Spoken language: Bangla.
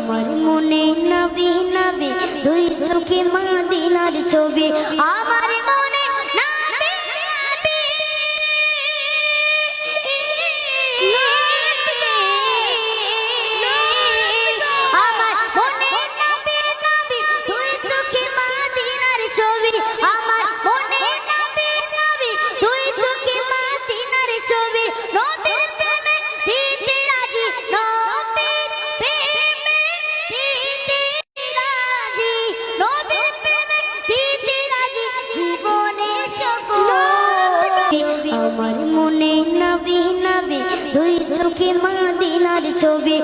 আমার মনে নবী নবী দুই চোখে মদিনার ছবি আমার মনে নবী নবী আমার মনে নবী নবী দুই চোখে মদিনার ছবি আমার মনে নবী নবী দুই চোখে মদিনার ছবি নবীর প্রেমে দিতে রাজি নবীর প্রেমে দিতে রাজি নবীর প্রেমে দিতে রাজি জীবনে সকল আমার মনে নবী নবী দুই চোখে মদিনার ছবি